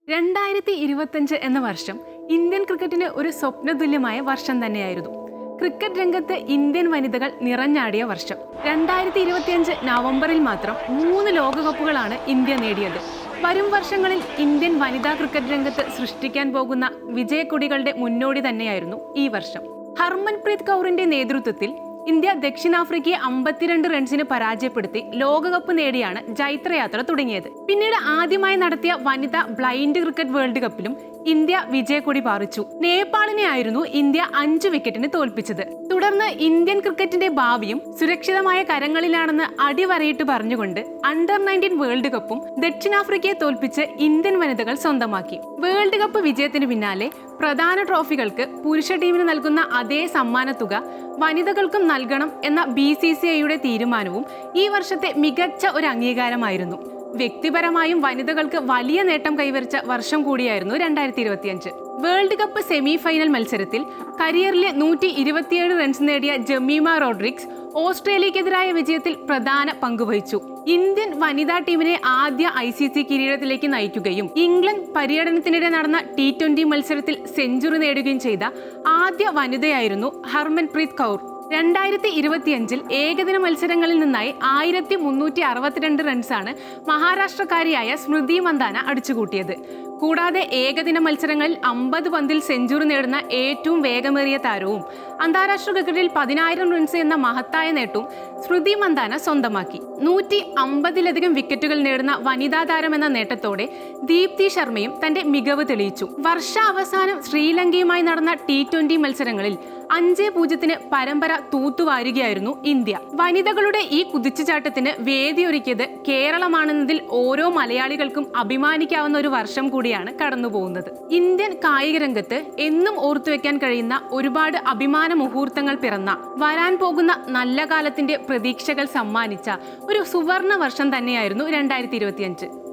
2025 എന്ന വർഷം ഇന്ത്യൻ ക്രിക്കറ്റിന് ഒരു സ്വപ്നതുല്യമായ വർഷം തന്നെയായിരുന്നു. ക്രിക്കറ്റ് രംഗത്ത് ഇന്ത്യൻ വനിതകൾ നിറഞ്ഞാടിയ വർഷം. 2025 നവംബറിൽ മാത്രം 3 ലോകകപ്പുകളാണ് ഇന്ത്യ നേടിയത്. വരും വർഷങ്ങളിൽ ഇന്ത്യൻ വനിതാ ക്രിക്കറ്റ് രംഗത്ത് സൃഷ്ടിക്കാൻ പോകുന്ന വിജയക്കൊടികളുടെ മുന്നോടി തന്നെയായിരുന്നു ഈ വർഷം. ഹർമൻപ്രീത് കൗറിന്റെ നേതൃത്വത്തിൽ ഇന്ത്യ ദക്ഷിണാഫ്രിക്കയെ 52 റൺസിന് പരാജയപ്പെടുത്തി ലോകകപ്പ് നേടിയാണ് ജൈത്രയാത്ര തുടങ്ങിയത്. പിന്നീട് ആദ്യമായി നടത്തിയ വനിതാ ബ്ലൈൻഡ് ക്രിക്കറ്റ് വേൾഡ് കപ്പിലും ഇന്ത്യ വിജയക്കൊടി പാറിച്ചു. നേപ്പാളിനെ ആയിരുന്നു ഇന്ത്യ 5 വിക്കറ്റിന് തോൽപ്പിച്ചത്. തുടർന്ന് ഇന്ത്യൻ ക്രിക്കറ്റിന്റെ ഭാവിയും സുരക്ഷിതമായ കരങ്ങളിലാണെന്ന് അടിവരയിട്ട് പറഞ്ഞുകൊണ്ട് അണ്ടർ-19 വേൾഡ് കപ്പും ദക്ഷിണാഫ്രിക്കയെ തോൽപ്പിച്ച് ഇന്ത്യൻ വനിതകൾ സ്വന്തമാക്കി. വേൾഡ് കപ്പ് വിജയത്തിന് പിന്നാലെ പ്രധാന ട്രോഫികൾക്ക് പുരുഷ ടീമിന് നൽകുന്ന അതേ സമ്മാനത്തുക വനിതകൾക്കും നൽകണം എന്ന BCCIയുടെ തീരുമാനവും ഈ വർഷത്തെ മികച്ച ഒരു അംഗീകാരമായിരുന്നു. വ്യക്തിപരമായും വനിതകൾക്ക് വലിയ നേട്ടം കൈവരിച്ച വർഷം കൂടിയായിരുന്നു 2025. വേൾഡ് കപ്പ് സെമി ഫൈനൽ മത്സരത്തിൽ കരിയറിലെ 127 റൺസ് നേടിയ ജമീമ റോഡ്രിഗ്സ് ഓസ്ട്രേലിയക്കെതിരായ വിജയത്തിൽ പ്രധാന പങ്കുവഹിച്ചു. ഇന്ത്യൻ വനിതാ ടീമിനെ ആദ്യ ICC കിരീടത്തിലേക്ക് നയിക്കുകയും ഇംഗ്ലണ്ട് പര്യടനത്തിനിടെ നടന്ന T20 മത്സരത്തിൽ സെഞ്ചുറി നേടുകയും ചെയ്ത ആദ്യ വനിതയായിരുന്നു ഹർമൻപ്രീത് കൗർ. 2025 ഏകദിന മത്സരങ്ങളിൽ നിന്നായി 1362 റൺസാണ് മഹാരാഷ്ട്രക്കാരിയായ സ്മൃതി മന്ദാന അടിച്ചുകൂട്ടിയത്. കൂടാതെ ഏകദിന മത്സരങ്ങളിൽ 50 പന്തിൽ സെഞ്ചുറി നേടുന്ന ഏറ്റവും വേഗമേറിയ താരവും അന്താരാഷ്ട്ര ക്രിക്കറ്റിൽ 10,000 റൺസ് എന്ന മഹത്തായ നേട്ടവും സ്മൃതി മന്ദാന സ്വന്തമാക്കി. 150-ലധികം വിക്കറ്റുകൾ നേടുന്ന വനിതാ താരം എന്ന നേട്ടത്തോടെ ദീപ്തി ശർമ്മയും തന്റെ മികവ് തെളിയിച്ചു. വർഷാവസാനം ശ്രീലങ്കയുമായി നടന്ന T20 മത്സരങ്ങളിൽ 5-0 പരമ്പര തൂത്തുവാരുകയായിരുന്നു ഇന്ത്യ. വനിതകളുടെ ഈ കുതിച്ചുചാട്ടത്തിന് വേദിയൊരുക്കിയത് കേരളമാണെന്നതിൽ ഓരോ മലയാളികൾക്കും അഭിമാനിക്കാവുന്ന ഒരു വർഷം കൂടിയാണ് കടന്നുപോകുന്നത്. ഇന്ത്യൻ കായിക രംഗത്ത് എന്നും ഓർത്തുവെക്കാൻ കഴിയുന്ന ഒരുപാട് അഭിമാന മുഹൂർത്തങ്ങൾ പിറന്ന, വരാൻ പോകുന്ന നല്ല കാലത്തിന്റെ പ്രതീക്ഷകൾ സമ്മാനിച്ച ഒരു സുവർണ വർഷം തന്നെയായിരുന്നു 2025.